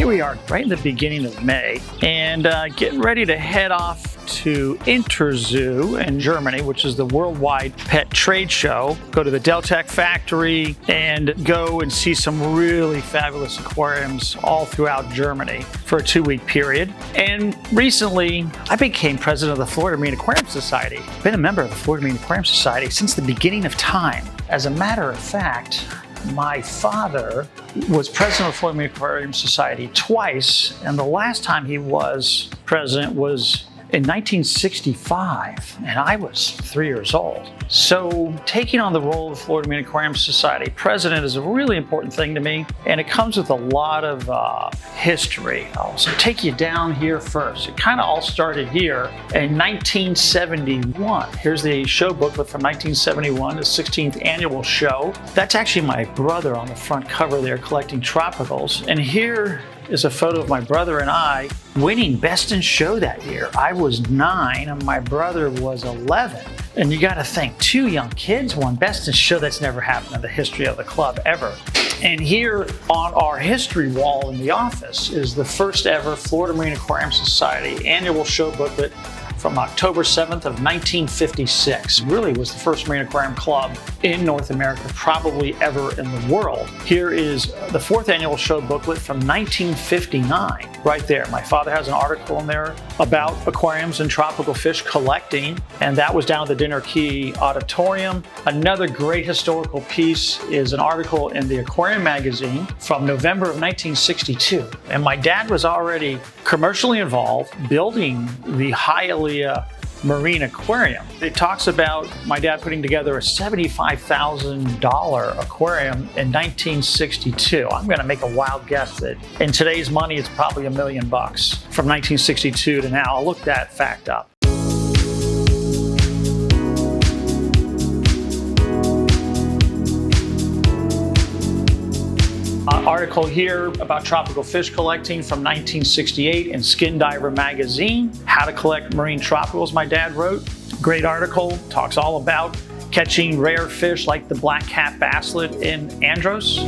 here we are right in the beginning of May and getting ready to head off to Interzoo in Germany, which is the worldwide pet trade show. Go to the Deltec factory and go and see some really fabulous aquariums all throughout Germany for a 2-week period. And recently, I became president of the Florida Marine Aquarium Society. I've been a member of the Florida Marine Aquarium Society since the beginning of time. As a matter of fact, my father was president of the Florida Marine Aquarium Society twice, and the last time he was president was in 1965, and I was 3 years old. So taking on the role of the Florida Marine Aquarium Society president is a really important thing to me, and it comes with a lot of history. I'll take you down here first. It kind of all started here in 1971. Here's the show booklet from 1971, the 16th annual show. That's actually my brother on the front cover there collecting tropicals, and here is a photo of my brother and I winning Best in Show that year. I was 9 and my brother was 11. And you gotta think, 2 young kids won Best in Show. That's never happened in the history of the club ever. And here on our history wall in the office is the first ever Florida Marine Aquarium Society annual show booklet from October 7th of 1956. Really was the first marine aquarium club in North America, probably ever in the world. Here is the 4th annual show booklet from 1959, right there. My father has an article in there about aquariums and tropical fish collecting, and that was down at the Dinner Key Auditorium. Another great historical piece is an article in the Aquarium magazine from November of 1962. And my dad was already commercially involved building the Aqaria Marine Aquarium. It talks about my dad putting together a $75,000 aquarium in 1962. I'm going to make a wild guess that in today's money it's probably $1 million from 1962 to now. I'll look that fact up. Article here about tropical fish collecting from 1968 in Skin Diver magazine. How to collect marine tropicals, my dad wrote. Great article, talks all about catching rare fish like the black cap basslet in Andros.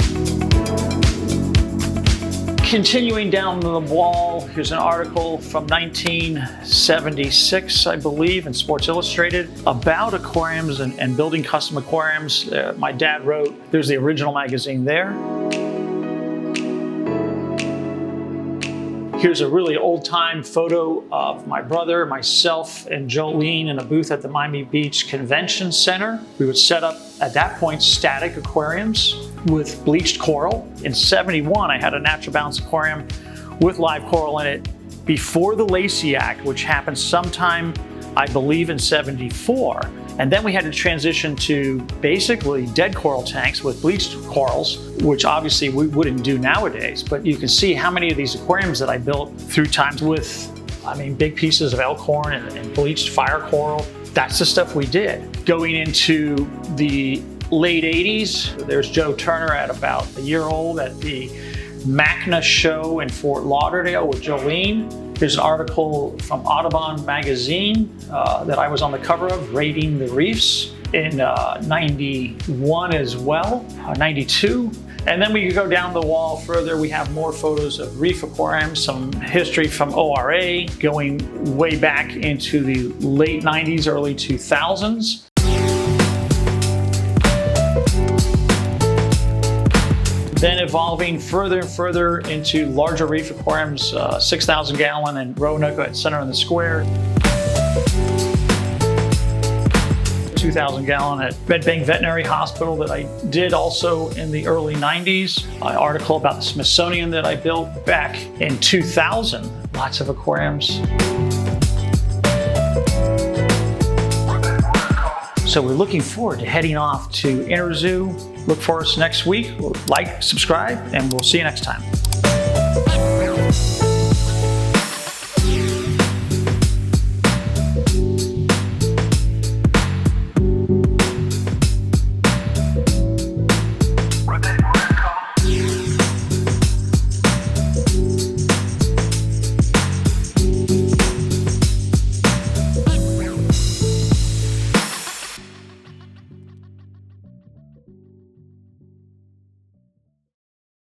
Continuing down the wall, here's an article from 1976, I believe, in Sports Illustrated about aquariums and building custom aquariums. My dad wrote, there's the original magazine there. Here's a really old-time photo of my brother, myself, and Jolene in a booth at the Miami Beach Convention Center. We would set up, at that point, static aquariums with bleached coral. In '71, I had a natural balance aquarium with live coral in it before the Lacey Act, which happened sometime, I believe, in '74. And then we had to transition to basically dead coral tanks with bleached corals, which obviously we wouldn't do nowadays. But you can see how many of these aquariums that I built through times with, big pieces of elkhorn and bleached fire coral. That's the stuff we did. Going into the late 80s, there's Joe Turner at about a year old at the MACNA show in Fort Lauderdale with Jolene. Here's an article from Audubon magazine that I was on the cover of, rating the reefs in 91 as well, 92. And then we could go down the wall further. We have more photos of reef aquariums, some history from ORA, going way back into the late 90s, early 2000s. Then evolving further and further into larger reef aquariums, 6,000 gallon in Roanoke at Center in the Square, 2,000 gallon at Red Bank Veterinary Hospital that I did also in the early 90s. An article about the Smithsonian that I built back in 2000. Lots of aquariums. So we're looking forward to heading off to Interzoo. Look for us next week. Like, subscribe, and we'll see you next time.